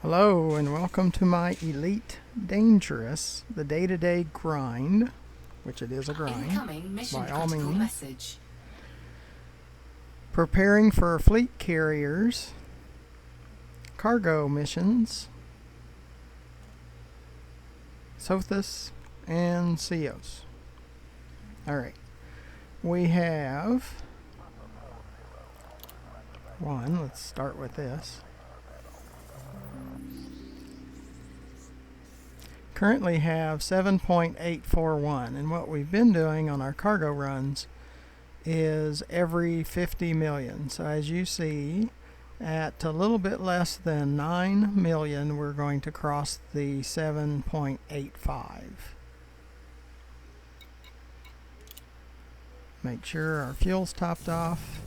Hello and welcome to my Elite Dangerous, the day-to-day grind, which it is a grind, by all means. Message. Preparing for fleet carriers, cargo missions, Sothis, and Ceos. Alright, we have one. Let's start with this. Currently have 7.841, and what we've been doing on our cargo runs is every 50 million. So as you see, at a little bit less than 9 million, we're going to cross the 7.85. Make sure our fuel's topped off.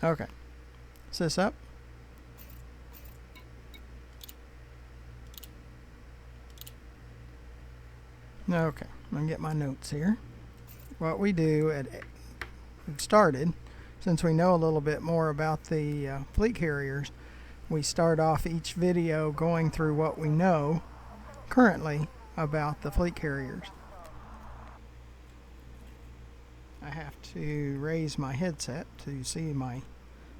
Okay, is this up? Okay, I'm going to get my notes here. What we do we've started, since we know a little bit more about the fleet carriers, we start off each video going through what we know currently about the fleet carriers. I have to raise my headset to see my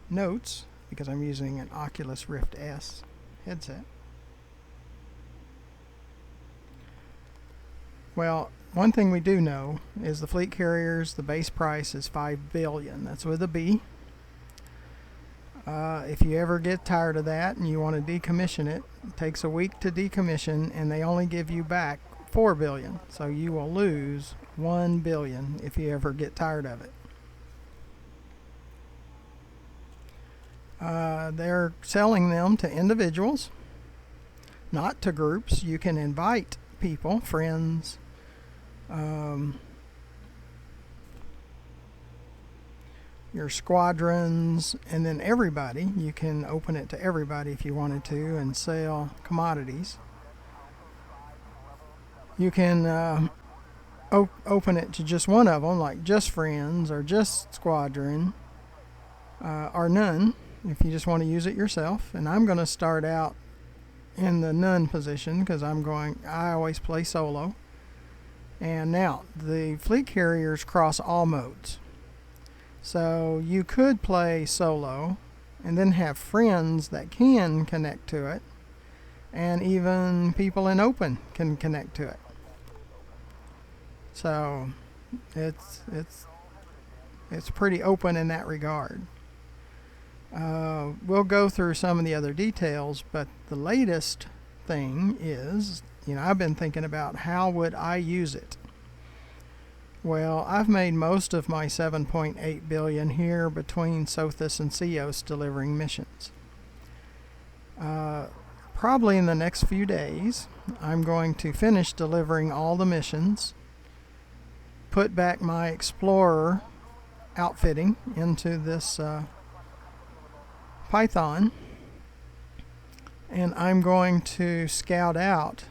notes because I'm using an Oculus Rift S headset. Well, one thing we do know is the fleet carriers, the base price is $5 billion. That's with a B. If you ever get tired of that and you want to decommission it, it takes a week to decommission, and they only give you back $4 billion. So you will lose $1 billion if you ever get tired of it. They're selling them to individuals, not to groups. You can invite people, friends, your squadrons, and then everybody. You can open it to everybody if you wanted to and sell commodities. You can open it to just one of them, like just friends or just squadron, or none if you just want to use it yourself. And I'm going to start out in the none position because I always play solo. And now the fleet carriers cross all modes, so you could play solo and then have friends that can connect to it, and even people in open can connect to it. So it's pretty open in that regard. We'll go through some of the other details, but the latest thing is, I've been thinking about how would I use it. Well, I've made most of my 7.8 billion here between Sothis and Ceos delivering missions. Probably in the next few days, I'm going to finish delivering all the missions, put back my Explorer outfitting into this Python, and I'm going to scout out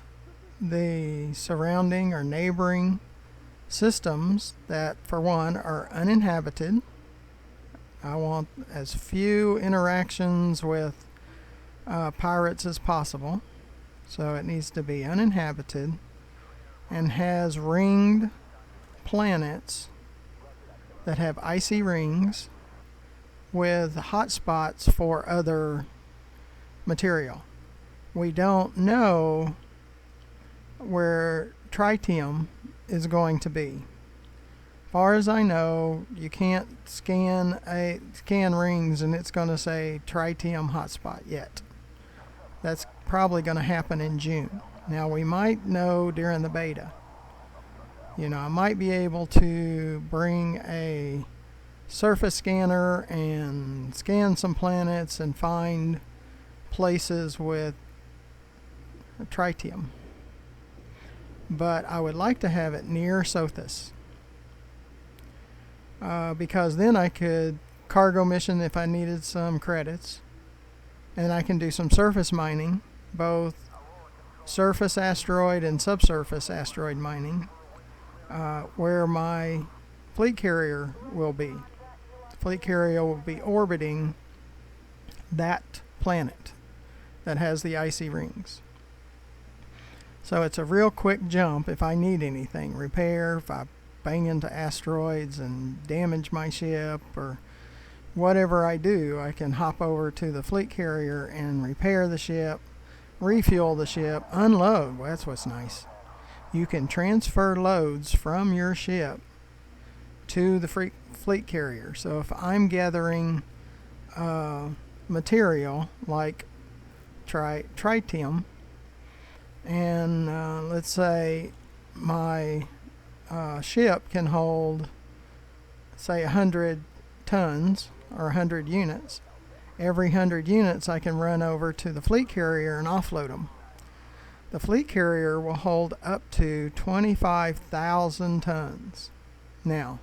the surrounding or neighboring systems that, for one, are uninhabited. I want as few interactions with pirates as possible, so it needs to be uninhabited and has ringed planets that have icy rings with hotspots for other material. We don't know where tritium is going to be. As far as I know, you can't scan rings and it's going to say tritium hotspot yet. That's probably going to happen in June. Now we might know during the beta. I might be able to bring a surface scanner and scan some planets and find places with tritium. But I would like to have it near Sothis, because then I could cargo mission if I needed some credits, and I can do some surface mining, both surface asteroid and subsurface asteroid mining, where my fleet carrier will be. The fleet carrier will be orbiting that planet that has the icy rings. So it's a real quick jump if I need anything, repair, if I bang into asteroids and damage my ship, or whatever I do, I can hop over to the fleet carrier and repair the ship, refuel the ship, unload. Well, that's what's nice. You can transfer loads from your ship to the fleet carrier. So if I'm gathering material like tritium, and let's say my ship can hold, say, 100 tons or 100 units. Every 100 units I can run over to the fleet carrier and offload them. The fleet carrier will hold up to 25,000 tons. Now,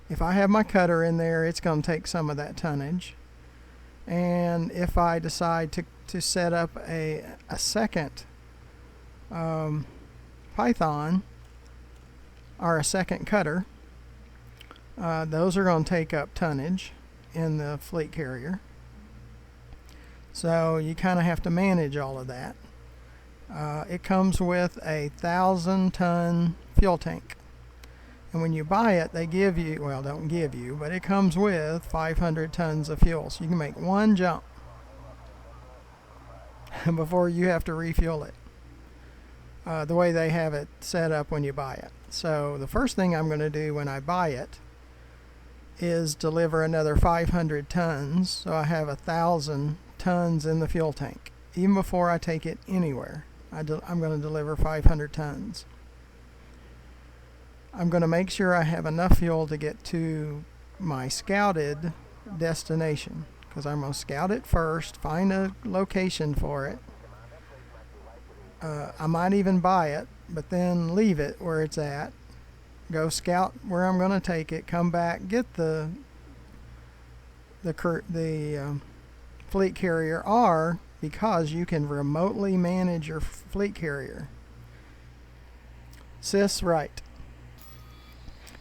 if I have my cutter in there, it's going to take some of that tonnage. And if I decide to set up a second Python or a second cutter, those are going to take up tonnage in the fleet carrier. So you kind of have to manage all of that. It comes with a 1,000-ton fuel tank. And when you buy it, they give you, well, don't give you, but it comes with 500 tons of fuel. So you can make one jump before you have to refuel it, the way they have it set up when you buy it. So the first thing I'm going to do when I buy it is deliver another 500 tons. So I have 1,000 tons in the fuel tank. Even before I take it anywhere, I'm going to deliver 500 tons. I'm going to make sure I have enough fuel to get to my scouted destination, because I'm going to scout it first, find a location for it. I might even buy it, but then leave it where it's at, go scout where I'm going to take it, come back, get the fleet carrier, or because you can remotely manage your fleet carrier. Sis, right.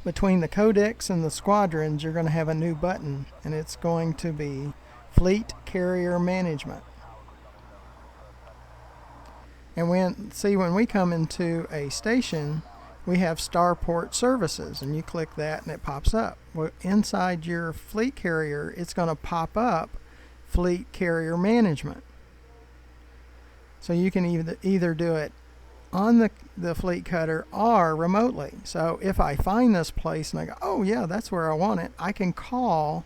Between the codex and the squadrons, you're going to have a new button, and it's going to be Fleet Carrier Management. And when we come into a station, we have Starport Services, and you click that and it pops up. Well, inside your fleet carrier, it's going to pop up Fleet Carrier Management. So you can either do it on the fleet cutter or remotely. So if I find this place and I go, oh yeah, that's where I want it, I can call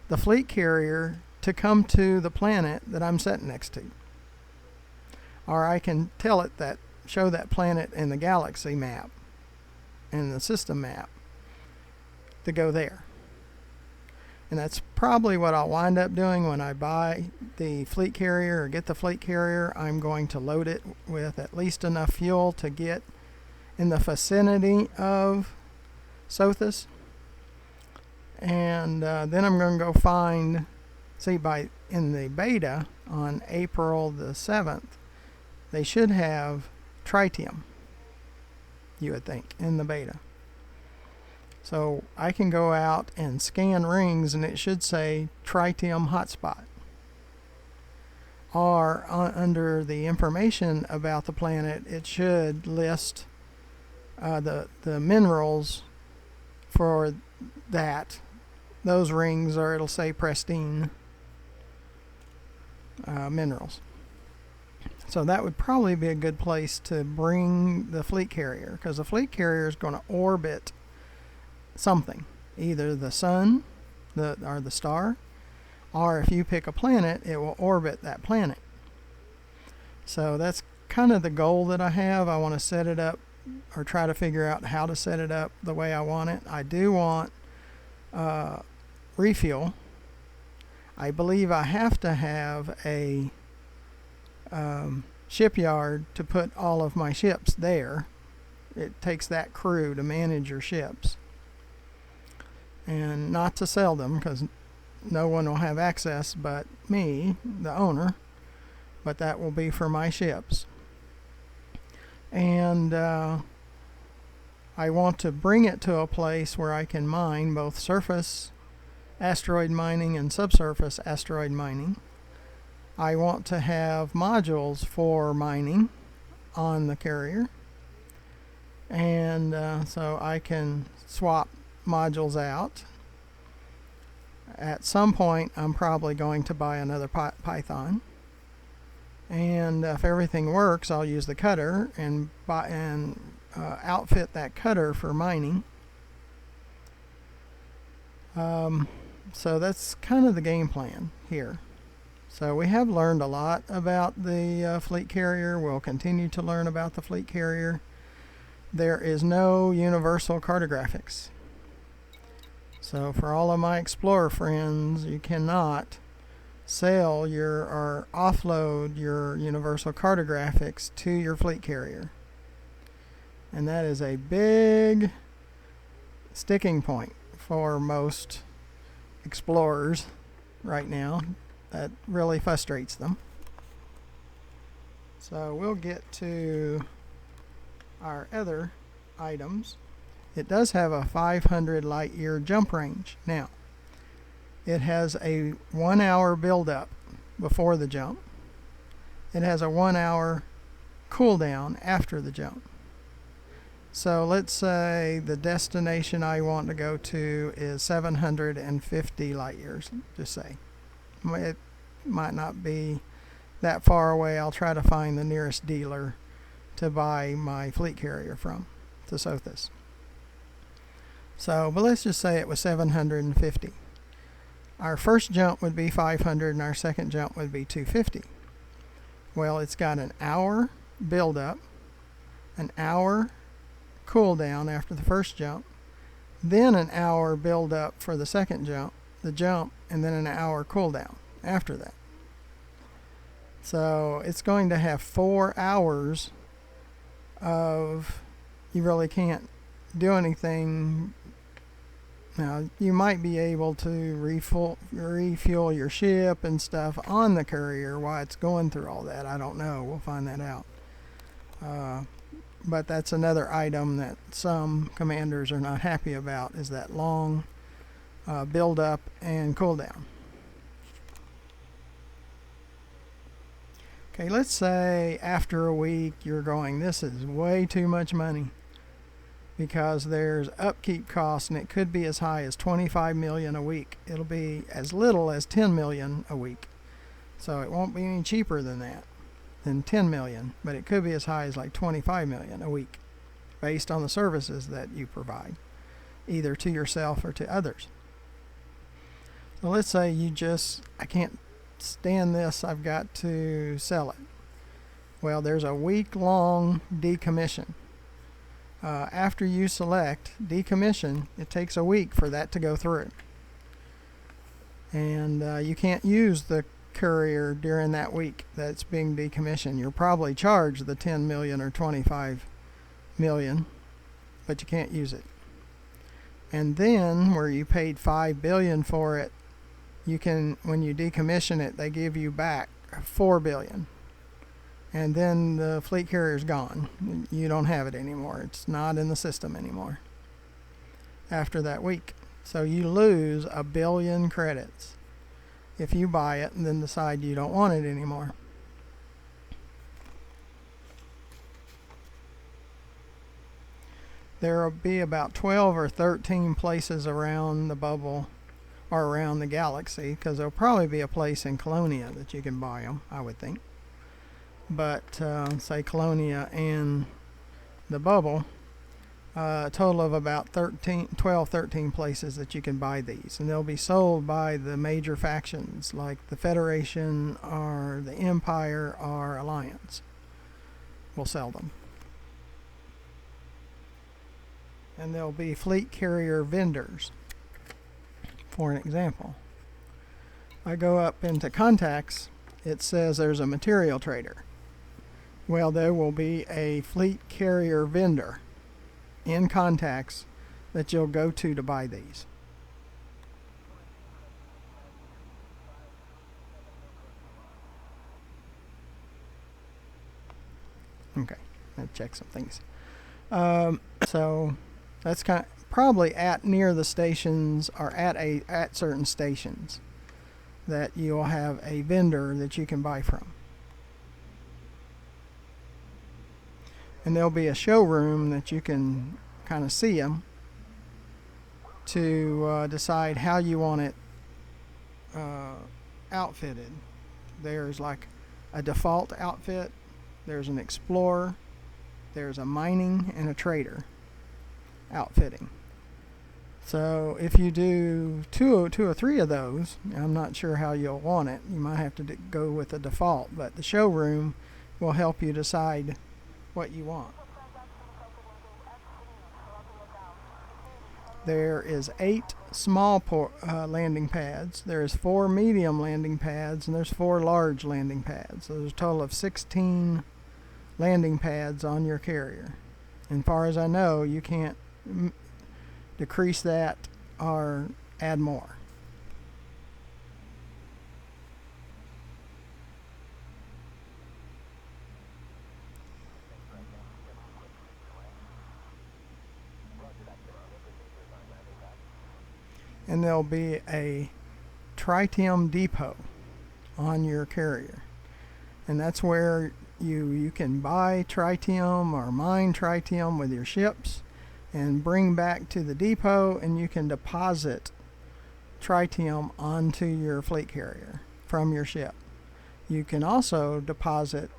the fleet carrier to come to the planet that I'm sitting next to. Or I can tell it that, show that planet in the galaxy map and the system map to go there. And that's probably what I'll wind up doing when I buy the fleet carrier or get the fleet carrier. I'm going to load it with at least enough fuel to get in the vicinity of Sothis. And then I'm going to go find, in the beta on April the 7th, they should have tritium, you would think, in the beta. So I can go out and scan rings and it should say tritium hotspot. Or under the information about the planet, it should list the minerals for those rings, or it'll say pristine minerals. So that would probably be a good place to bring the fleet carrier, because the fleet carrier is going to orbit something, either the sun or the star, or if you pick a planet, it will orbit that planet. So that's kind of the goal that I have. I want to set it up, or try to figure out how to set it up the way I want it. I do want refuel. I believe I have to have a shipyard to put all of my ships there. It takes that crew to manage your ships, and not to sell them, because no one will have access but me, the owner, but that will be for my ships. And I want to bring it to a place where I can mine both surface asteroid mining and subsurface asteroid mining. I want to have modules for mining on the carrier, and so I can swap modules out. At some point I'm probably going to buy another Python, and if everything works I'll use the cutter and outfit that cutter for mining. So that's kind of the game plan here. So we have learned a lot about the fleet carrier. We'll continue to learn about the fleet carrier. There is no universal cartographics. So for all of my Explorer friends, you cannot sell or offload your universal cartographics to your fleet carrier. And that is a big sticking point for most explorers right now. That really frustrates them. So we'll get to our other items. It does have a 500 light year jump range. Now, it has a 1 hour build-up before the jump. It has a 1 hour cooldown after the jump. So let's say the destination I want to go to is 750 light years, just say. It might not be that far away. I'll try to find the nearest dealer to buy my fleet carrier from, to Sothis. So, but let's just say it was 750. Our first jump would be 500 and our second jump would be 250. Well, it's got an hour build up, an hour cooldown after the first jump, then an hour build up for the second jump, and then an hour cooldown after that. So it's going to have 4 hours of, you really can't do anything. Now, you might be able to refuel your ship and stuff on the courier while it's going through all that. I don't know. We'll find that out. But that's another item that some commanders are not happy about, is that long build up and cooldown. Okay, let's say after a week you're going, this is way too much money, because there's upkeep costs, and it could be as high as 25 million a week. It'll be as little as 10 million a week. So it won't be any cheaper than that, than 10 million, but it could be as high as like 25 million a week based on the services that you provide, either to yourself or to others. So let's say I can't stand this, I've got to sell it. Well, there's a week-long decommission. After you select decommission, it takes a week for that to go through. And you can't use the courier during that week that's being decommissioned. You're probably charged the 10 million or 25 million, but you can't use it. And then where you paid 5 billion for it, you can, when you decommission it, they give you back 4 billion. And then the fleet carrier is gone. You don't have it anymore. It's not in the system anymore after that week. So you lose 1 billion credits if you buy it and then decide you don't want it anymore. There will be about 12 or 13 places around the bubble or around the galaxy, because there'll probably be a place in Colonia that you can buy them, I would think. But say Colonia and the bubble, a total of about 13 places that you can buy these, and they'll be sold by the major factions like the Federation or the Empire or Alliance. Will sell them. And there'll be fleet carrier vendors. For an example, I go up into contacts, it says there's a material trader. Well, there will be a fleet carrier vendor in contacts that you'll go to buy these. Okay, let's check some things. So that's probably at near the stations, or at certain stations. that you'll have a vendor that you can buy from. And there'll be a showroom that you can kind of see them to decide how you want it outfitted. There's like a default outfit, there's an explorer, there's a mining, and a trader outfitting. So if you do two or three of those, I'm not sure how you'll want it. You might have to go with the default, but the showroom will help you decide what you want. There is 8 small landing pads, there's 4 medium landing pads, and there's 4 large landing pads. So there's a total of 16 landing pads on your carrier. And as far as I know, you can't decrease that or add more. And there'll be a tritium depot on your carrier, and that's where you can buy tritium or mine tritium with your ships and bring back to the depot, and you can deposit tritium onto your fleet carrier from your ship. You can also deposit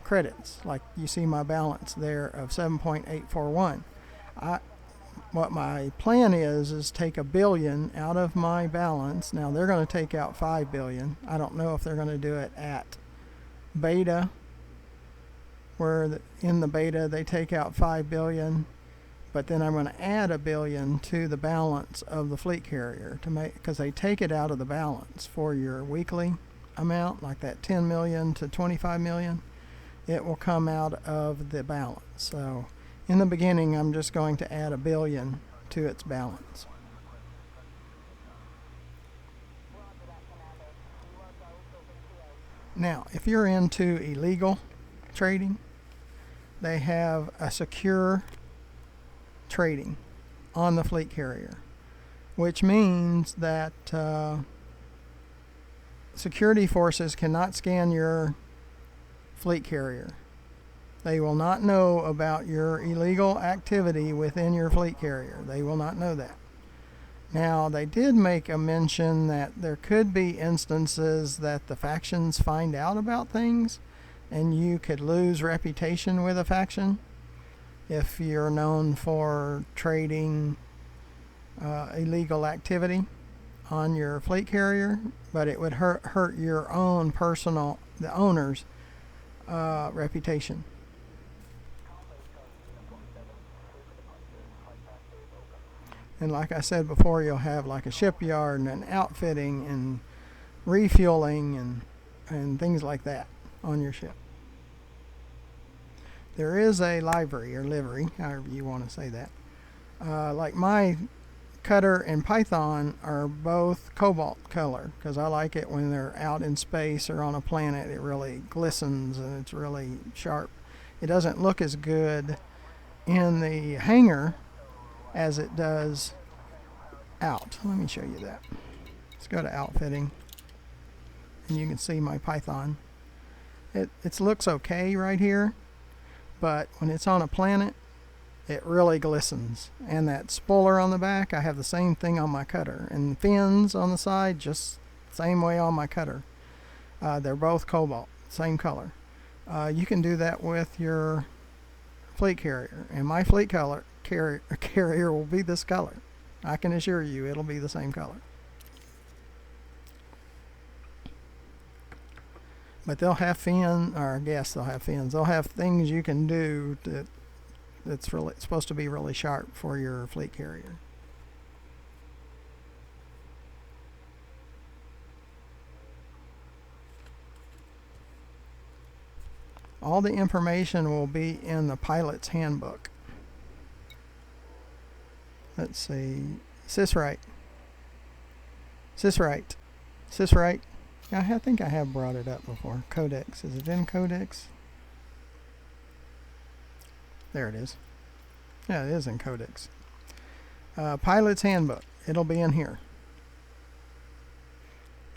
credits, like you see my balance there of 7.841. What my plan is take $1 billion out of my balance. Now they're going to take out $5 billion. I don't know if they're going to do it at beta, where in the beta they take out $5 billion, but then I'm going to add $1 billion to the balance of the fleet carrier to make, because they take it out of the balance for your weekly amount, like that 10 million to 25 million. It will come out of the balance. So in the beginning, I'm just going to add $1 billion to its balance. Now, if you're into illegal trading, they have a secure trading on the fleet carrier, which means that security forces cannot scan your fleet carrier. They will not know about your illegal activity within your fleet carrier. They will not know that. Now, they did make a mention that there could be instances that the factions find out about things, and you could lose reputation with a faction if you're known for trading illegal activity on your fleet carrier, but it would hurt your own personal, the owner's reputation. And like I said before, you'll have like a shipyard and an outfitting and refueling and things like that on your ship. There is a livery or livery, however you want to say that. Like my Cutter and Python are both cobalt color, because I like it when they're out in space or on a planet. It really glistens and it's really sharp. It doesn't look as good in the hangar as it does out. Let me show you that. Let's go to outfitting, and you can see my Python. It looks okay right here, but when it's on a planet, it really glistens. And that spoiler on the back, I have the same thing on my Cutter, and the fins on the side, just same way on my Cutter. They're both cobalt, same color. You can do that with your fleet carrier, and my fleet carrier will be this color. I can assure you it'll be the same color. But they'll have fins, or I guess they'll have fins. They'll have things you can do that's really supposed to be really sharp for your fleet carrier. All the information will be in the pilot's handbook. Let's see. Sysrite. I think I have brought it up before. Codex. Is it in Codex? There it is. Yeah, it is in Codex. Pilot's handbook. It'll be in here.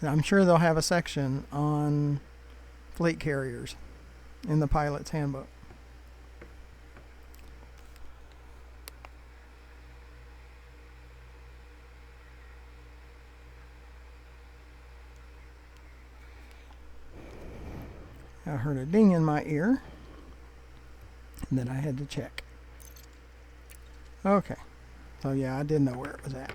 I'm sure they'll have a section on fleet carriers in the pilot's handbook. I heard a ding in my ear that I had to check. Okay, so yeah, I did know where it was at.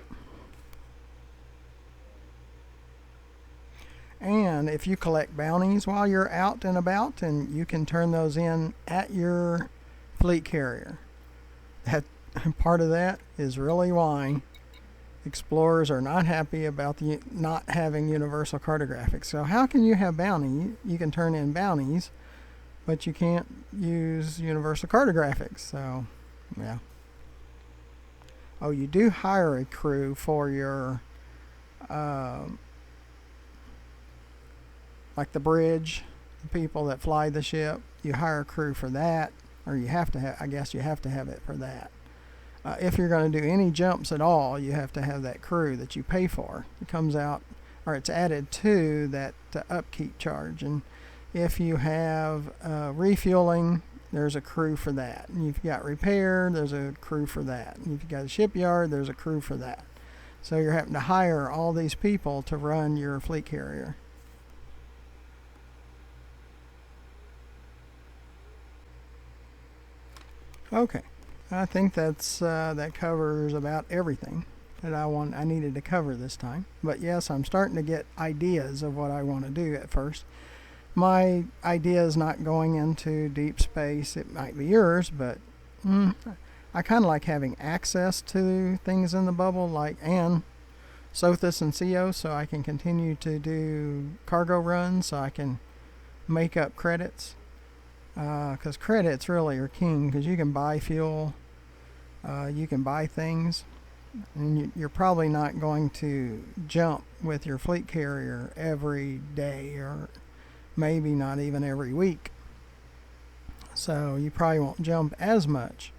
And if you collect bounties while you're out and about, and you can turn those in at your fleet carrier. That part of that is really why explorers are not happy about the not having universal cartographics. So how can you have bounty? You can turn in bounties, but you can't use universal cartographics. So yeah. Oh, you do hire a crew for your like the bridge, the people that fly the ship. You hire a crew for that, or you have to have, I guess you have to have it for that. If you're going to do any jumps at all, you have to have that crew that you pay for. It comes out, or it's added to that upkeep charge. And if you have refueling, there's a crew for that. And if you got repair, there's a crew for that. And if you got a shipyard, there's a crew for that. So you're having to hire all these people to run your fleet carrier. Okay, I think that covers about everything that I needed to cover this time. But yes, I'm starting to get ideas of what I want to do at first. My idea is not going into deep space. It might be yours, but I kind of like having access to things in the bubble, like Sothis and CO, so I can continue to do cargo runs, so I can make up credits. Because credits really are king, because you can buy fuel, you can buy things, and you're probably not going to jump with your fleet carrier every day, or maybe not even every week. So you probably won't jump as much,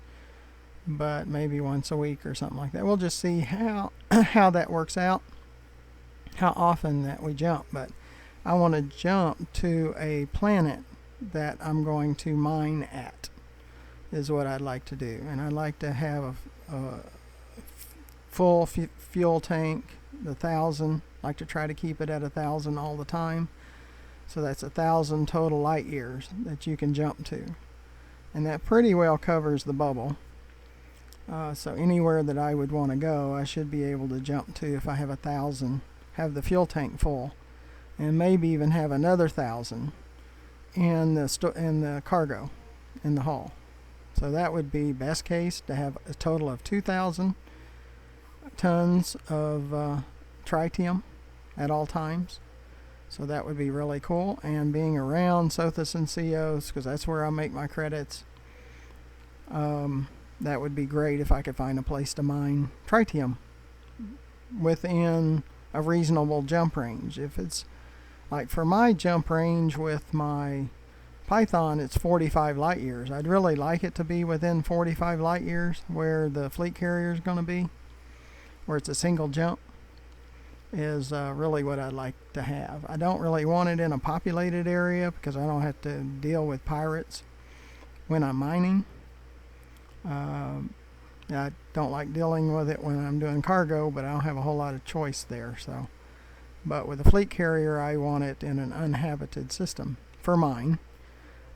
but maybe once a week or something like that. We'll just see how that works out, how often that we jump. But I want to jump to a planet that I'm going to mine at, is what I'd like to do. And I'd like to have a full fuel tank, the 1,000. I like to try to keep it at 1,000 all the time. So that's 1,000 total light years that you can jump to. And that pretty well covers the bubble. So anywhere that I would want to go, I should be able to jump to if I have 1,000, have the fuel tank full, and maybe even have another 1,000 in the cargo, in the hull. So that would be best case, to have a total of 2,000 tons of tritium at all times. So that would be really cool. And being around Sothis and COs, because that's where I make my credits, that would be great if I could find a place to mine tritium within a reasonable jump range. If it's like for my jump range with my Python, it's 45 light years. I'd really like it to be within 45 light years where the fleet carrier is going to be, where it's a single jump, is really what I'd like to have. I don't really want it in a populated area because I don't have to deal with pirates when I'm mining. I don't like dealing with it when I'm doing cargo, but I don't have a whole lot of choice there. So, but with a fleet carrier, I want it in an uninhabited system for mine.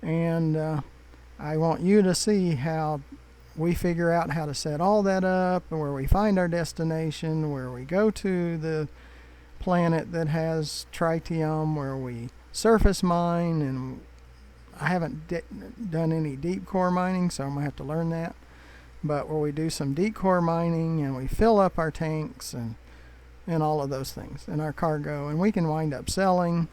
And I want you to see how we figure out how to set all that up, and where we find our destination, where we go to the planet that has tritium, where we surface mine. And I haven't done any deep core mining, so I'm going to have to learn that. But where we do some deep core mining and we fill up our tanks and all of those things in our cargo, and we can wind up selling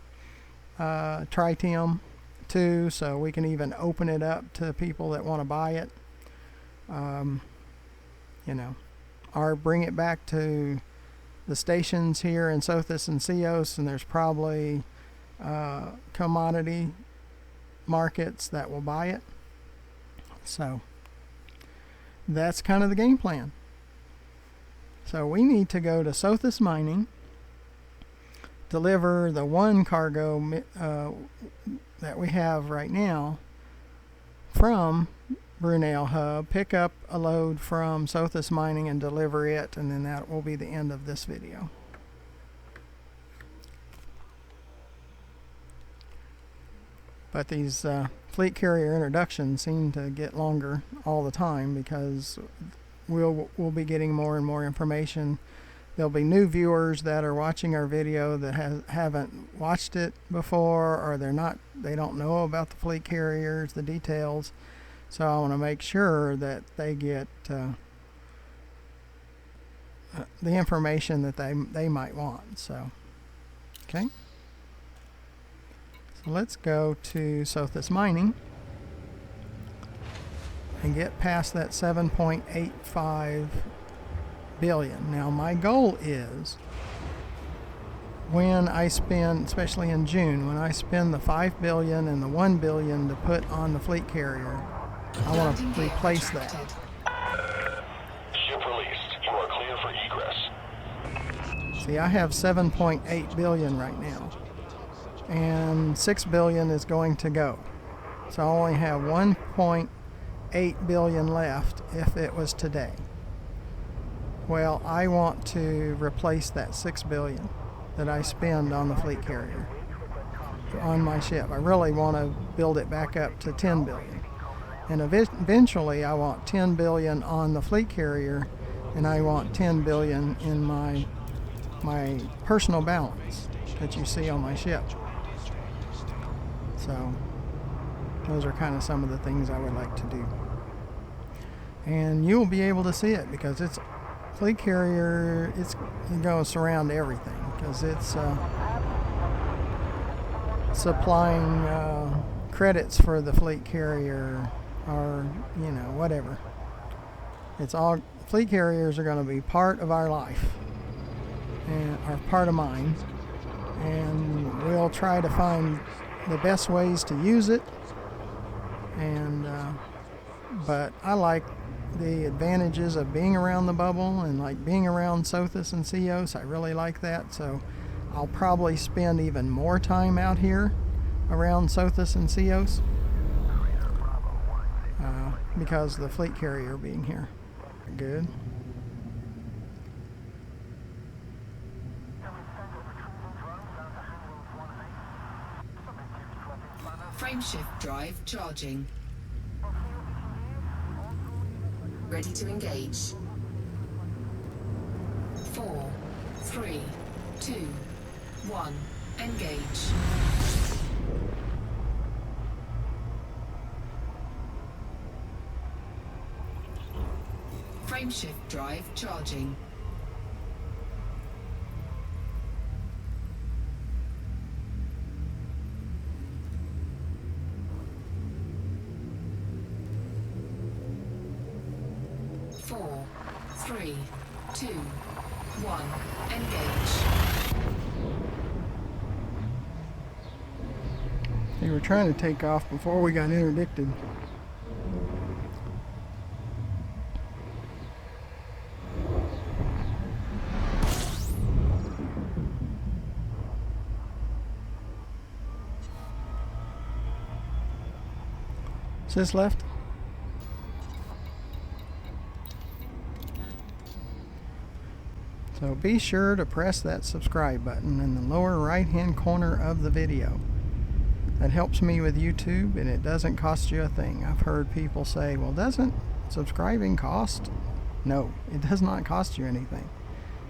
tritium too, so we can even open it up to people that want to buy it, or bring it back to the stations here in Sothis and Ceos, and there's probably commodity markets that will buy it. So that's kind of the game plan. So we need to go to Sothis Mining deliver the one cargo that we have right now from Brunel Hub, pick up a load from Sothis Mining and deliver it, and then that will be the end of this video. But these fleet carrier introductions seem to get longer all the time because we'll be getting more and more information. There'll be new viewers that are watching our video that haven't watched it before, or they don't know about the fleet carriers, the details. So I want to make sure that they get the information that they might want. So, okay. So let's go to Sothis Mining and get past that 7.85 billion. Now my goal is, when I spend, especially in June, when I spend the 5 billion and the 1 billion to put on the fleet carrier, I want to replace that. Ship released. You are clear for egress. See, I have 7.8 billion right now, and 6 billion is going to go. So I only have 1.8 billion left if it was today. Well, I want to replace that 6 billion that I spend on the fleet carrier on my ship. I really want to build it back up to 10 billion. And eventually I want 10 billion on the fleet carrier, and I want 10 billion in my personal balance that you see on my ship. So those are kind of some of the things I would like to do. And you'll be able to see it because it's fleet carrier, it's going to surround everything because it's supplying credits for the fleet carrier, or whatever. It's all, fleet carriers are going to be part of our life and are part of mine, and we'll try to find the best ways to use it. And but I like the advantages of being around the bubble and like being around Sothis and Ceos. I really like that, so I'll probably spend even more time out here around Sothis and Ceos because of the fleet carrier being here. Good. Frameshift drive charging. Ready to engage. 4, 3, 2, 1, engage. Frameshift drive charging. Four, 3, 2, 1, engage. They were trying to take off before we got interdicted. Is this left? So be sure to press that subscribe button in the lower right hand corner of the video. That helps me with YouTube, and it doesn't cost you a thing. I've heard people say, well, doesn't subscribing cost? No, it does not cost you anything.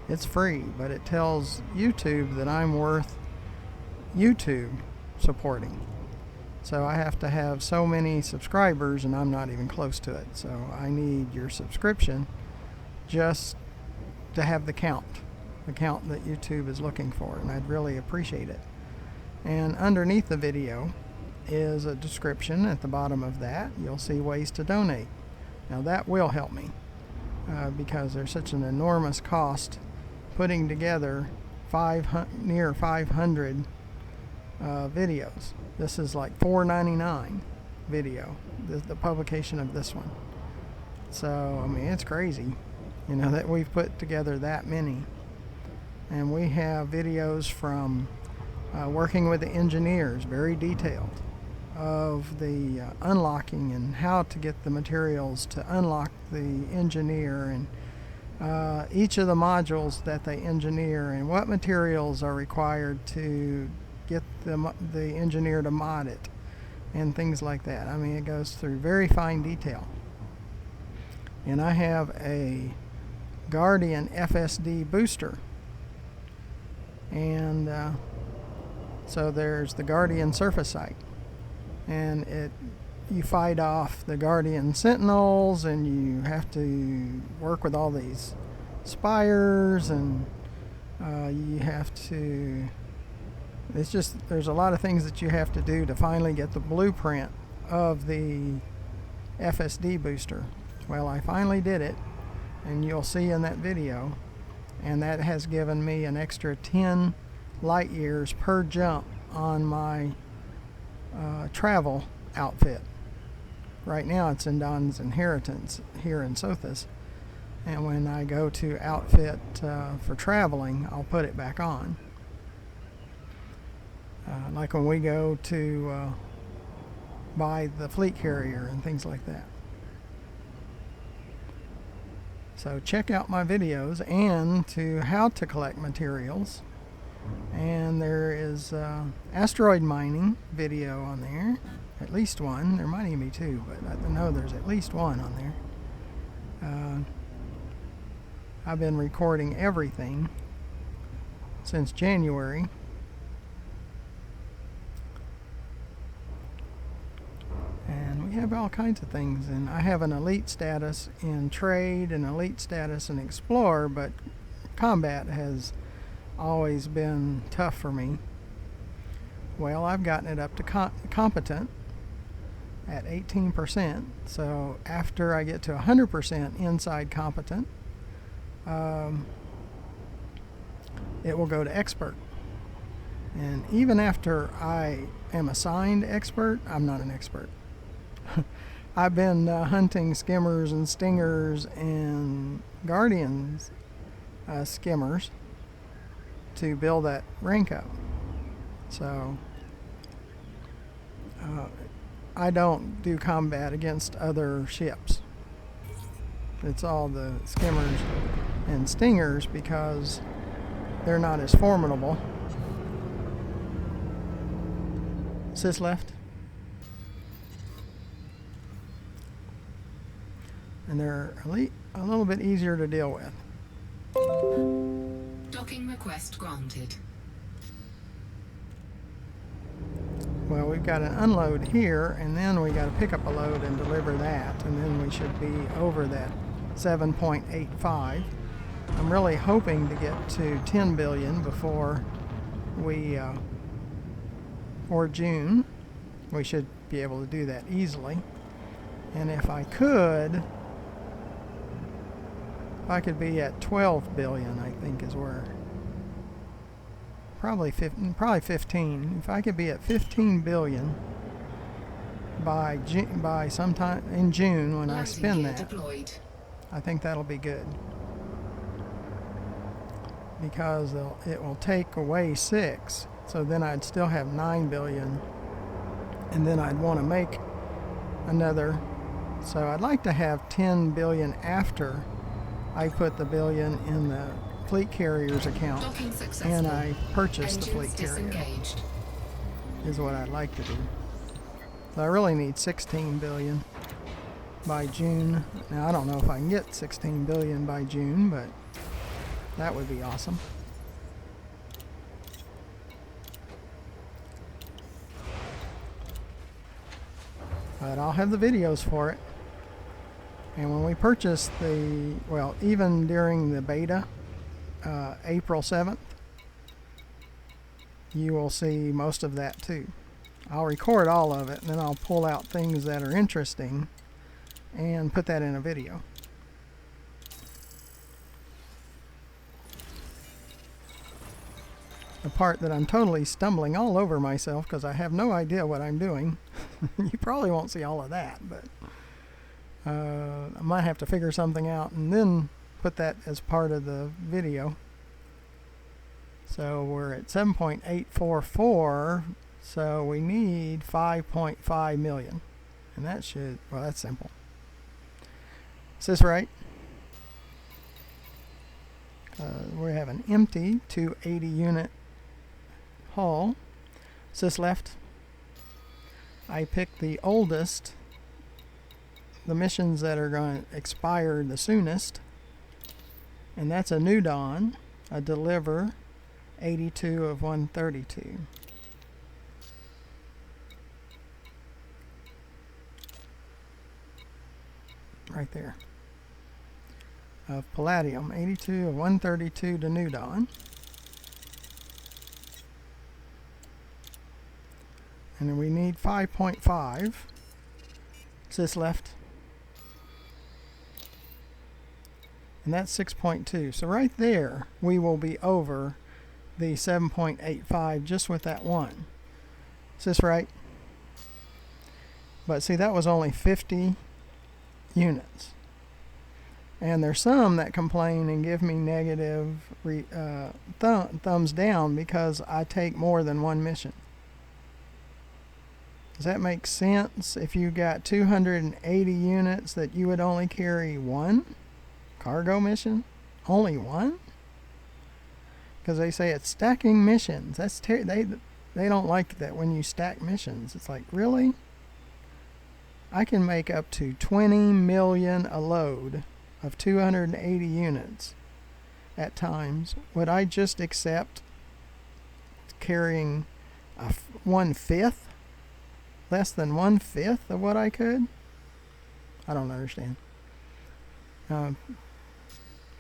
It's free, but it tells YouTube that I'm worth YouTube supporting. So I have to have so many subscribers, and I'm not even close to it. So I need your subscription just to have the count that YouTube is looking for, and I'd really appreciate it. And underneath the video is a description. At the bottom of that, you'll see ways to donate. Now that will help me because there's such an enormous cost putting together near 500 videos. This is like $4.99 video, the publication of this one. So I mean, it's crazy, that we've put together that many. And we have videos from working with the engineers, very detailed, of the unlocking and how to get the materials to unlock the engineer, and each of the modules that they engineer, and what materials are required to get the engineer to mod it, and things like that. I mean, it goes through very fine detail. And I have a Guardian FSD booster, and so there's the Guardian surface sight, and you fight off the Guardian Sentinels, and you have to work with all these spires, and you have to, it's just, there's a lot of things that you have to do to finally get the blueprint of the FSD booster. Well, I finally did it, and you'll see in that video, and that has given me an extra 10 light years per jump on my travel outfit. Right now it's in Don's Inheritance here in Sothis, and when I go to outfit for traveling, I'll put it back on. Like when we go to buy the fleet carrier and things like that. So check out my videos and to how to collect materials. And there is asteroid mining video on there, at least one. There might even be two, but I know there's at least one on there. I've been recording everything since January. And we have all kinds of things, and I have an elite status in trade and elite status in explorer, but combat has always been tough for me. Well, I've gotten it up to competent at 18%, so after I get to 100% inside competent, it will go to expert. And even after I am assigned expert, I'm not an expert. I've been hunting skimmers and stingers and guardians skimmers to build that rank up. So I don't do combat against other ships. It's all the skimmers and stingers because they're not as formidable. Sis left. And they're a little bit easier to deal with. Docking request granted. Well, we've got an unload here, and then we got to pick up a load and deliver that, and then we should be over that 7.85. I'm really hoping to get to 10 billion before or June. We should be able to do that easily. And if I could be at 12 billion, I think is where, probably 15. If I could be at 15 billion by sometime in June when I spend that, deployed. I think that'll be good. Because it will take away 6, so then I'd still have 9 billion, and then I'd want to make another. So I'd like to have 10 billion after I put the billion in the fleet carrier's account and I purchase the fleet carrier, is what I'd like to do. So I really need 16 billion by June. Now I don't know if I can get 16 billion by June, but that would be awesome. But I'll have the videos for it. And when we purchase even during the beta, April 7th, you will see most of that too. I'll record all of it, and then I'll pull out things that are interesting and put that in a video. The part that I'm totally stumbling all over myself because I have no idea what I'm doing. You probably won't see all of that, but I might have to figure something out and then put that as part of the video. So we're at 7.844, so we need 5.5 million. And that should, well, that's simple. Is this right? We have an empty 280 unit hull. Is this left? I picked the oldest, the missions that are going to expire the soonest, and that's a New Dawn, a Deliver, 82 of 132. Right there. Of Palladium, 82 of 132 to New Dawn. And then we need 5.5. Is this left? And that's 6.2. So right there, we will be over the 7.85 just with that one. Is this right? But see, that was only 50 units. And there's some that complain and give me negative thumbs down because I take more than one mission. Does that make sense? If you got 280 units that you would only carry one cargo mission? Only one? Because they say it's stacking missions. That's they don't like that when you stack missions. It's like, really? I can make up to 20 million a load of 280 units at times. Would I just accept carrying a 1/5? Less than 1/5 of what I could? I don't understand. You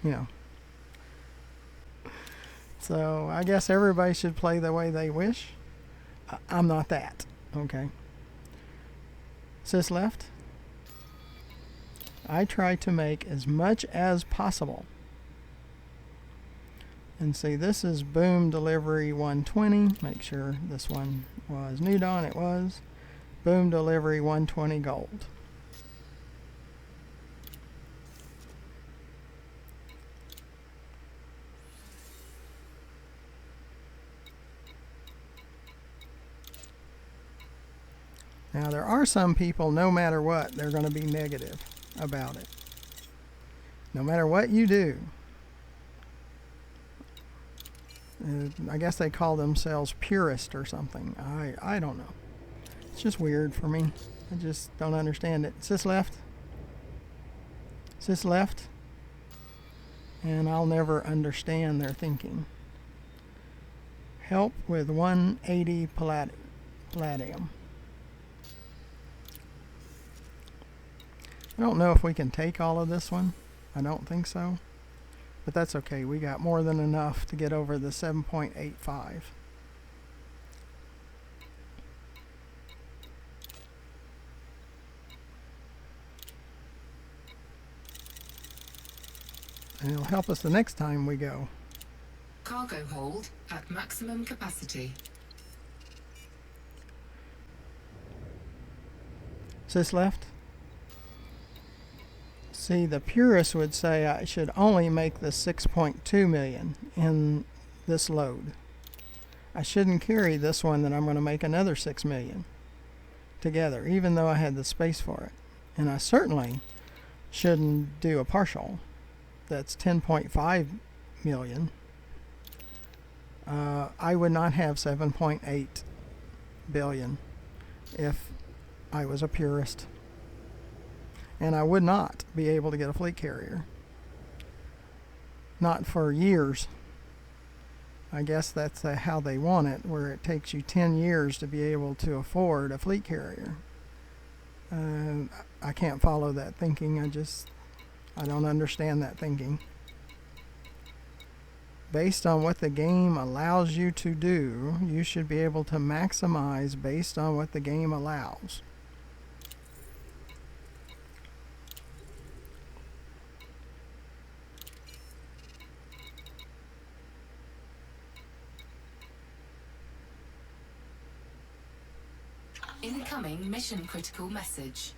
know. So I guess everybody should play the way they wish. I'm not that. Okay. Sis left. I try to make as much as possible. And see, this is Boom Delivery 120. Make sure this one was New Dawn. It was. Boom Delivery 120 gold. Now there are some people, no matter what, they're going to be negative about it. No matter what you do. I guess they call themselves purist or something. I don't know. It's just weird for me. I just don't understand it. Is this left? Is this left? And I'll never understand their thinking. Help with 180 palladium. I don't know if we can take all of this one. I don't think so. But that's okay. We got more than enough to get over the 7.85. And it'll help us the next time we go. Cargo hold at maximum capacity. Is this left? See, the purists would say I should only make the 6.2 million in this load. I shouldn't carry this one that I'm going to make another 6 million together, even though I had the space for it. And I certainly shouldn't do a partial. That's 10.5 million. I would not have 7.8 billion if I was a purist. And I would not be able to get a fleet carrier. Not for years. I guess that's how they want it, where it takes you 10 years to be able to afford a fleet carrier. I can't follow that thinking. I don't understand that thinking. Based on what the game allows you to do, you should be able to maximize based on what the game allows. Incoming mission critical message.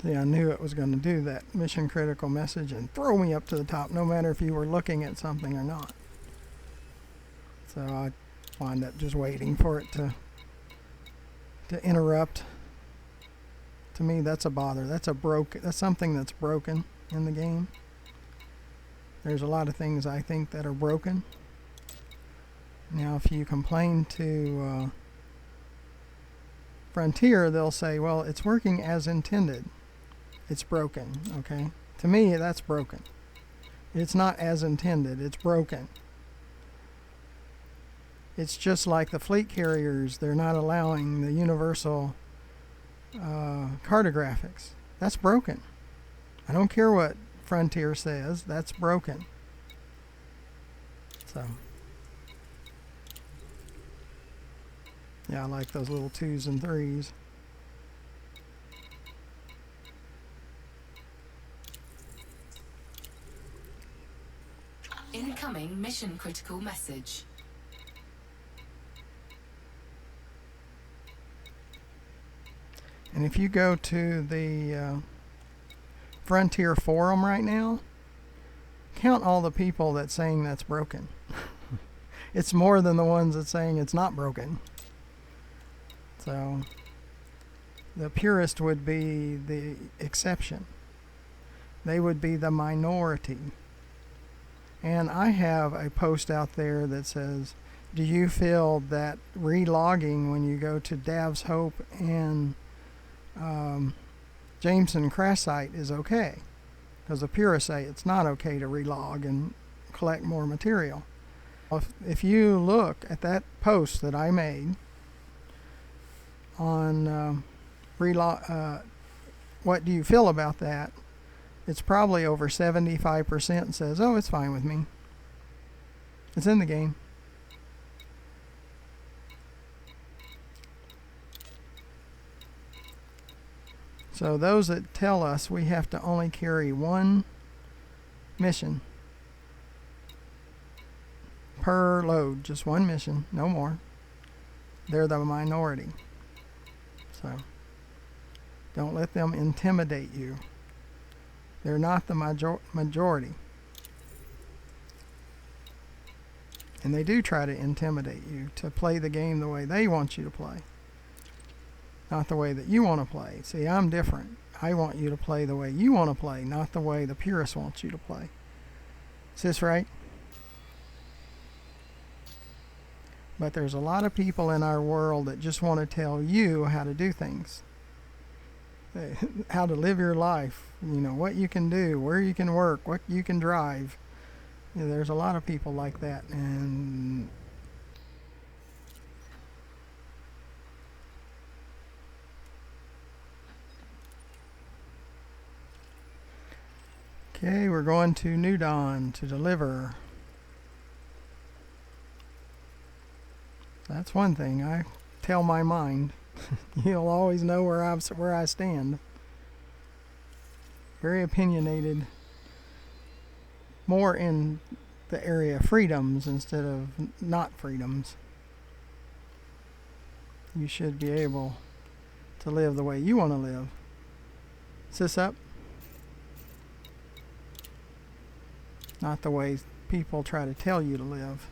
See, I knew it was going to do that mission critical message and throw me up to the top, no matter if you were looking at something or not. So I wind up just waiting for it to interrupt. To me, that's a bother. That's something that's broken in the game. There's a lot of things I think that are broken. Now, if you complain to Frontier, they'll say, well, it's working as intended. It's broken, okay? To me, that's broken. It's not as intended. It's broken. It's just like the fleet carriers. They're not allowing the universal cartographics. That's broken. I don't care what Frontier says. That's broken. So, yeah, I like those little 2s and 3s. Incoming mission critical message. And if you go to the Frontier forum right now, count all the people that's saying that's broken. It's more than the ones that's saying it's not broken. So the purist would be the exception. They would be the minority. And I have a post out there that says, do you feel that relogging when you go to Dav's Hope and Jameson crash site is okay? Because the purists say it's not okay to relog and collect more material. If you look at that post that I made on what do you feel about that, it's probably over 75% says, oh, it's fine with me. It's in the game. So those that tell us we have to only carry one mission per load, just one mission, no more, they're the minority. So don't let them intimidate you. They're not the majority. And they do try to intimidate you to play the game the way they want you to play, not the way that you want to play. See, I'm different. I want you to play the way you want to play, not the way the purist wants you to play. Is this right? But there's a lot of people in our world that just want to tell you how to do things, how to live your life, you know, what you can do, where you can work, what you can drive. You know, there's a lot of people like that, and okay, we're going to New Dawn to deliver. That's one thing. I tell my mind. You'll always know where I stand. Very opinionated. More in the area of freedoms instead of not freedoms. You should be able to live the way you want to live. Is this up? Not the way people try to tell you to live.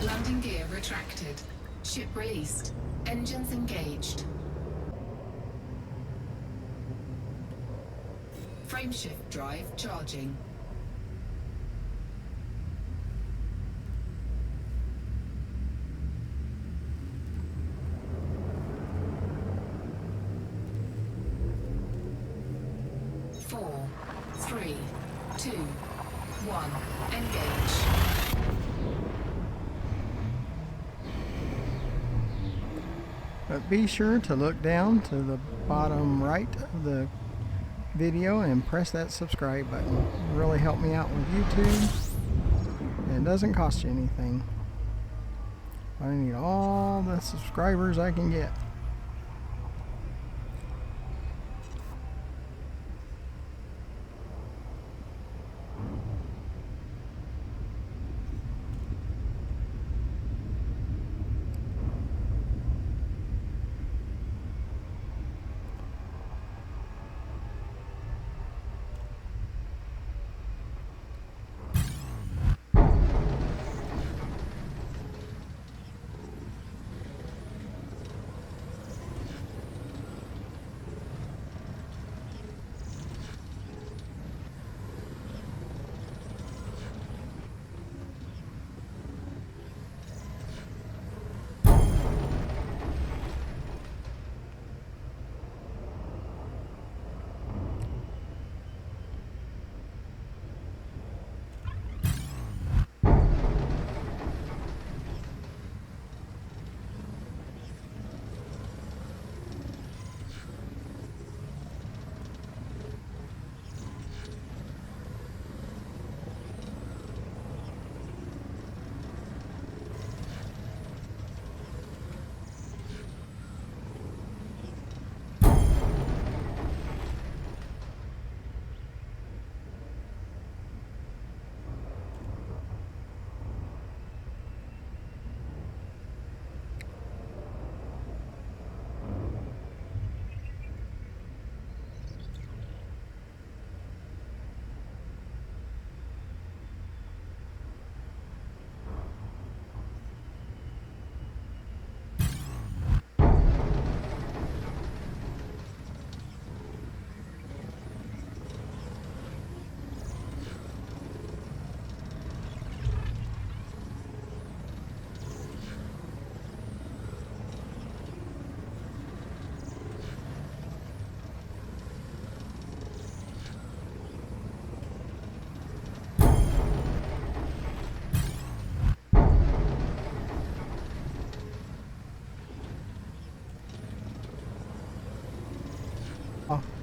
Landing gear retracted. Ship released. Engines engaged. Frameshift drive charging. Four, three, two, one. Engage. But be sure to look down to the bottom right of the video and press that subscribe button. It really help me out with YouTube, and it doesn't cost you anything. I need all the subscribers I can get.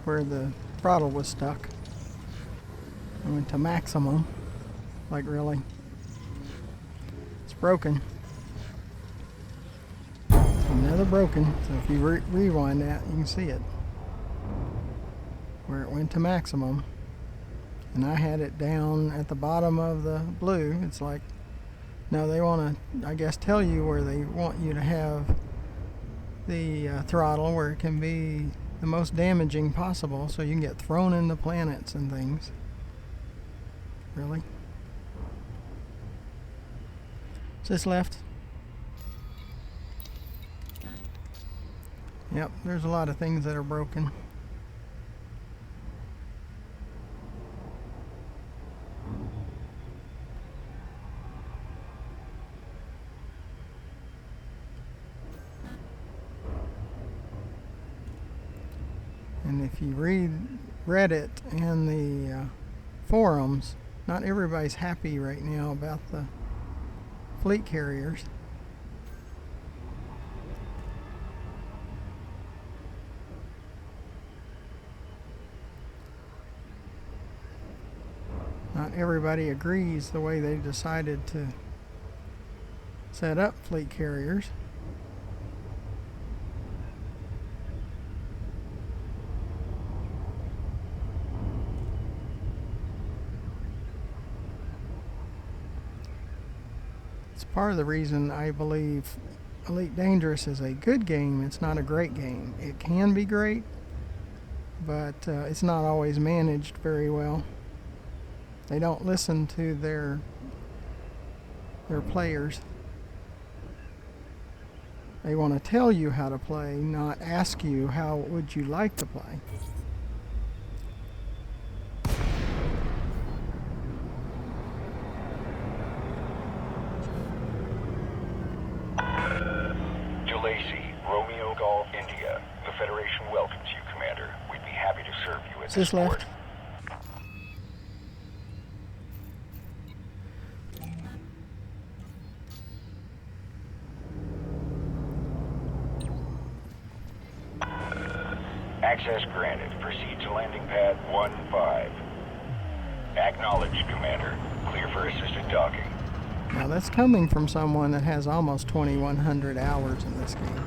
where the throttle was stuck. I went to maximum. Like, really? It's broken. It's another broken. So if you rewind that, you can see it. Where it went to maximum. And I had it down at the bottom of the blue. It's like, no, they want to, I guess, tell you where they want you to have the throttle where it can be the most damaging possible, so you can get thrown into planets and things. Really? Is this left? Yep, there's a lot of things that are broken. And if you read Reddit and the forums, not everybody's happy right now about the fleet carriers. Not everybody agrees the way they decided to set up fleet carriers. It's part of the reason I believe Elite Dangerous is a good game. It's not a great game. It can be great, but it's not always managed very well. They don't listen to their players. They want to tell you how to play, not ask you how would you like to play. Romeo Golf, India. The Federation welcomes you, Commander. We'd be happy to serve you at Is this this left? port. Access granted. Proceed to landing pad 1-5. Acknowledged, Commander. Clear for assisted docking. Now that's coming from someone that has almost 2,100 hours in this game.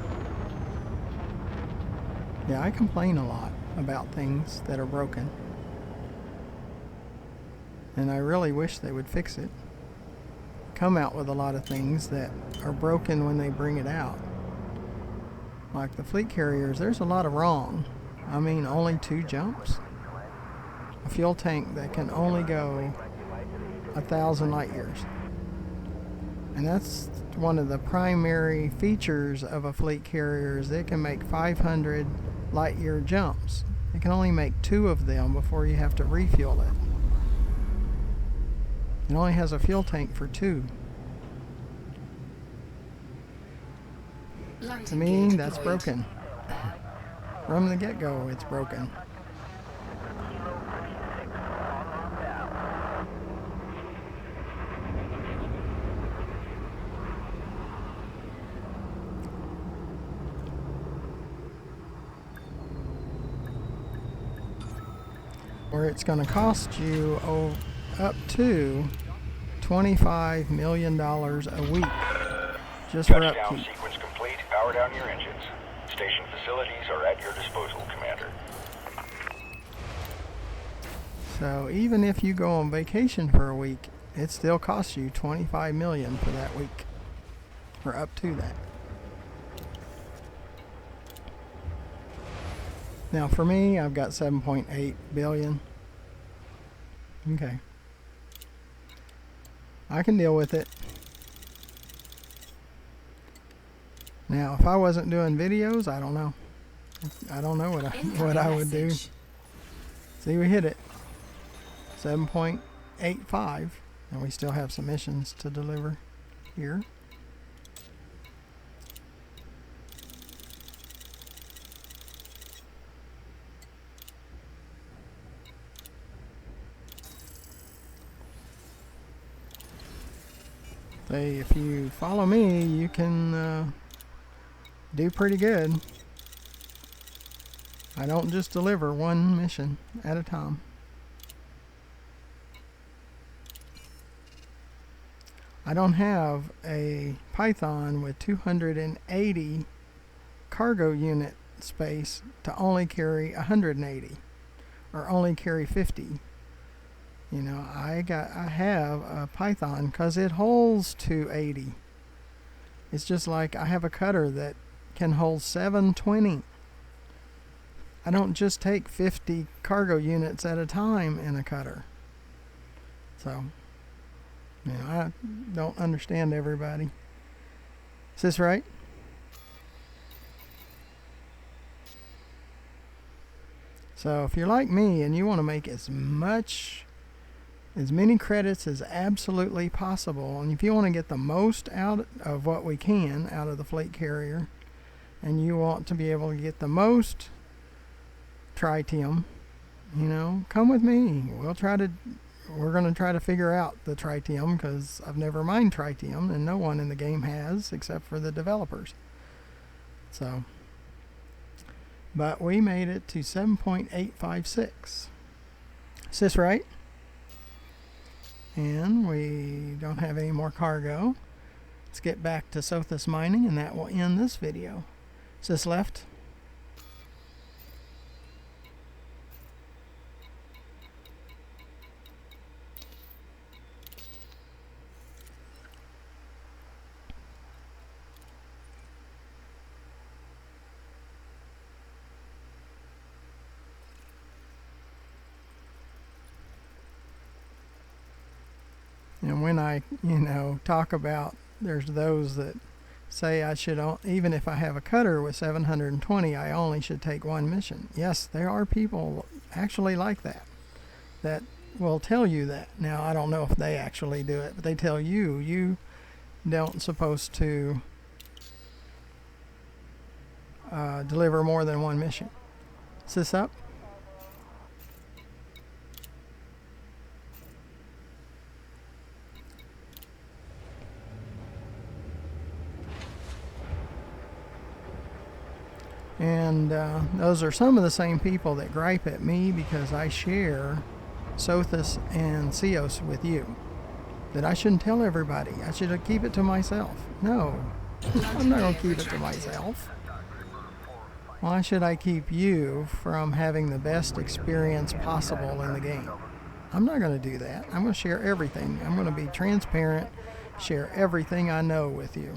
Yeah, I complain a lot about things that are broken. And I really wish they would fix it. Come out with a lot of things that are broken when they bring it out. Like the fleet carriers, there's a lot of wrong. I mean, only 2 jumps. A fuel tank that can only go 1,000 light years. And that's one of the primary features of a fleet carrier is they can make 500 light year jumps. You can only make 2 of them before you have to refuel it. It only has a fuel tank for 2. To me, that's broken. From the get-go, it's broken. Or it's going to cost you up to $25 million a week just for Touchdown upkeep. sequence complete. Power down your engines. Station facilities are at your disposal, Commander. So even if you go on vacation for a week, it still costs you $25 million for that week, or up to that. Now for me, I've got 7.8 billion. Okay. I can deal with it. Now, if I wasn't doing videos, I don't know. I don't know what I would do. See, we hit it. 7.85, and we still have some missions to deliver here. Say, if you follow me, you can do pretty good. I don't just deliver one mission at a time. I don't have a Python with 280 cargo unit space to only carry 180 or only carry 50. You know, I have a Python because it holds 280. It's just like I have a cutter that can hold 720. I don't just take 50 cargo units at a time in a cutter. So, you know, I don't understand everybody. Is this right? So if you're like me and you want to make as many credits as absolutely possible, and if you want to get the most out of what we can out of the fleet carrier, and you want to be able to get the most tritium, you know, come with me. We're going to try to figure out the tritium, because I've never mined tritium, and no one in the game has except for the developers. So, but we made it to 7.856. Is this right? And we don't have any more cargo. Let's get back to Sothis mining, and that will end this video. Is this left? And when I, talk about, there's those that say I should, even if I have a cutter with 720, I only should take one mission. Yes, there are people actually like that will tell you that. Now, I don't know if they actually do it, but they tell you don't supposed to deliver more than one mission. Is this up? And those are some of the same people that gripe at me because I share Sothis and Ceos with you. That I shouldn't tell everybody. I should keep it to myself. No, I'm not going to keep it to myself. Why should I keep you from having the best experience possible in the game? I'm not going to do that. I'm going to share everything. I'm going to be transparent, share everything I know with you.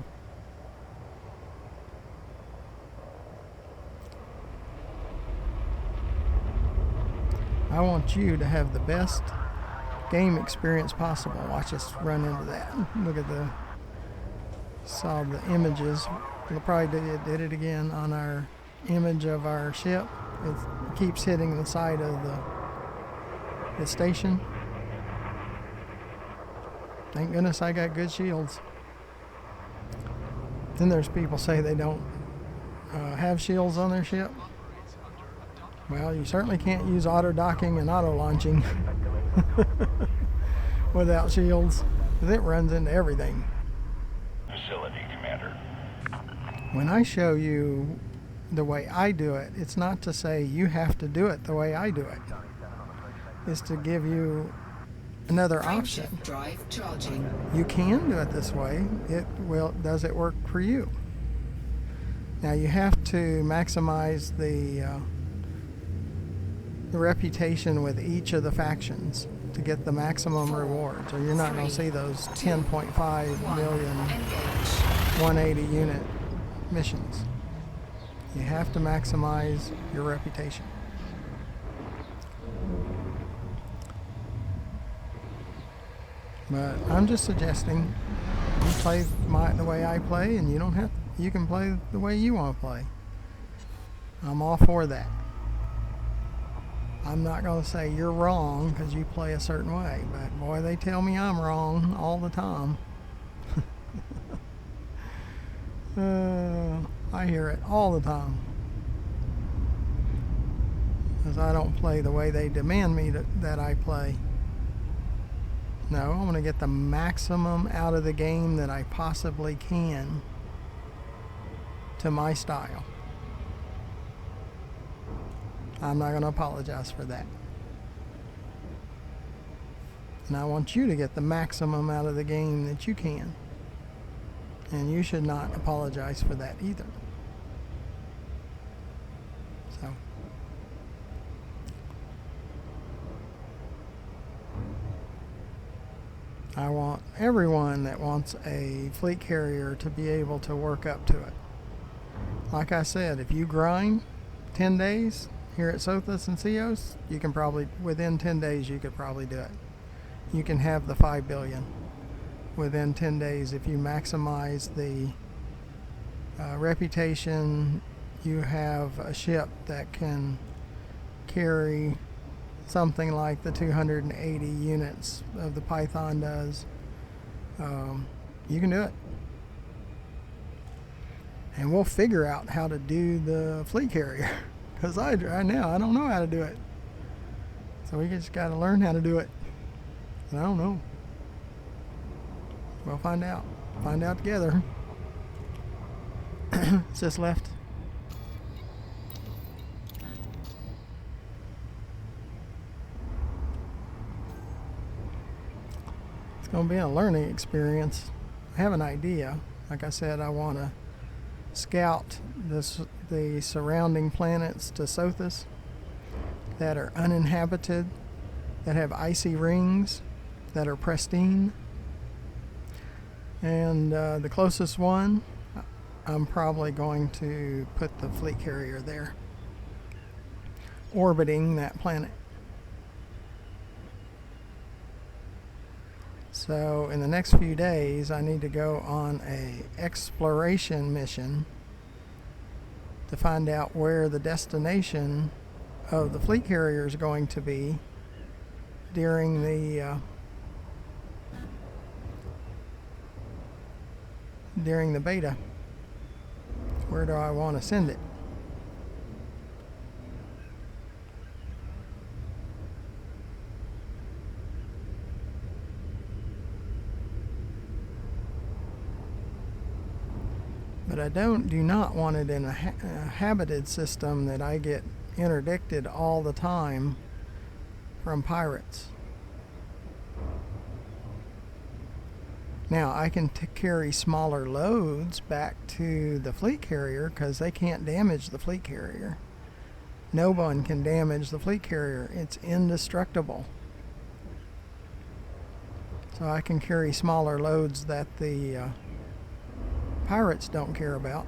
I want you to have the best game experience possible. Watch us run into that. Look at saw the images. We'll probably did it again on our image of our ship. It keeps hitting the side of the station. Thank goodness I got good shields. Then there's people say they don't have shields on their ship. Well, you certainly can't use auto docking and auto launching without shields, because it runs into everything. Facility, Commander. When I show you the way I do it, it's not to say you have to do it the way I do it. It's to give you another option. Drive charging. You can do it this way. Does it work for you? Now you have to maximize the reputation with each of the factions to get the maximum rewards, or you're not going to see those 10.5 million 180 unit missions. You have to maximize your reputation. But I'm just suggesting you play the way I play, and you can play the way you want to play. I'm all for that. I'm not going to say you're wrong because you play a certain way, but boy, they tell me I'm wrong all the time. I hear it all the time because I don't play the way they demand me that I play. No, I'm going to get the maximum out of the game that I possibly can to my style. I'm not going to apologize for that. And I want you to get the maximum out of the game that you can. And you should not apologize for that either. So, I want everyone that wants a fleet carrier to be able to work up to it. Like I said, if you grind 10 days here at Sothis and Cios, you can probably, within 10 days, you could probably do it. You can have the 5 billion within 10 days if you maximize the reputation. You have a ship that can carry something like the 280 units of the Python does. You can do it. And we'll figure out how to do the fleet carrier. Because right now, I don't know how to do it. So we just got to learn how to do it. And I don't know. We'll find out. Find out together. It's just left. It's going to be a learning experience. I have an idea. Like I said, I want to scout the surrounding planets to Sothis that are uninhabited, that have icy rings, that are pristine. And the closest one, I'm probably going to put the fleet carrier there, orbiting that planet. So in the next few days, I need to go on a exploration mission to find out where the destination of the fleet carrier is going to be during the beta. Where do I want to send it? But I do not want it in a habited system that I get interdicted all the time from pirates. Now, I can carry smaller loads back to the fleet carrier because they can't damage the fleet carrier. No one can damage the fleet carrier. It's indestructible. So I can carry smaller loads that the pirates don't care about.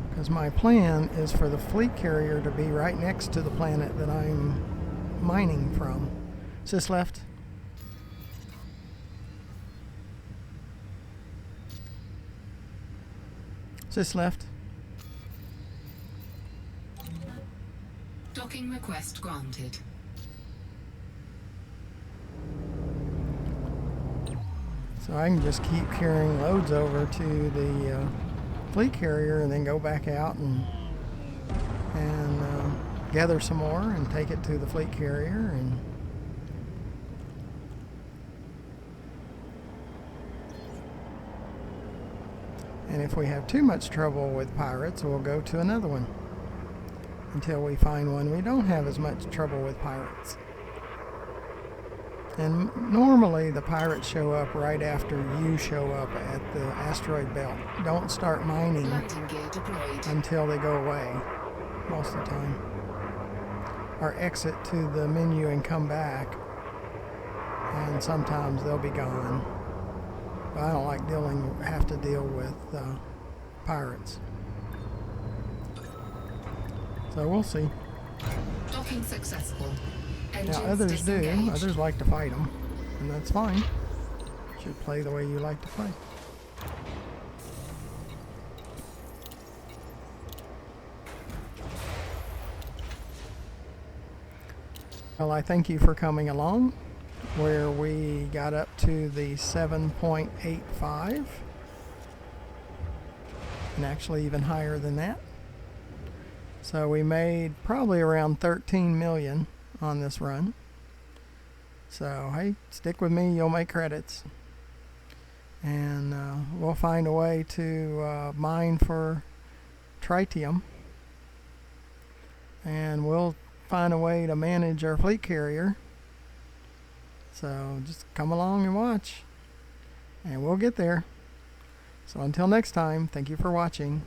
Because my plan is for the fleet carrier to be right next to the planet that I'm mining from. Sis left. Sis left. Docking request granted. So I can just keep carrying loads over to the fleet carrier and then go back out and gather some more and take it to the fleet carrier. And if we have too much trouble with pirates, we'll go to another one until we find one we don't have as much trouble with pirates. And normally the pirates show up right after you show up at the asteroid belt. Don't start mining until they go away, most of the time. Or exit to the menu and come back. And sometimes they'll be gone. But I don't like have to deal with pirates. So we'll see. Docking successful. Now others do. Others like to fight them, and that's fine. You should play the way you like to play. Well, I thank you for coming along, where we got up to the 7.85, and actually even higher than that. So we made probably around 13 million on this run. So hey, stick with me, you'll make credits. and we'll find a way to mine for tritium, and we'll find a way to manage our fleet carrier. So just come along and watch, and we'll get there. So until next time, thank you for watching.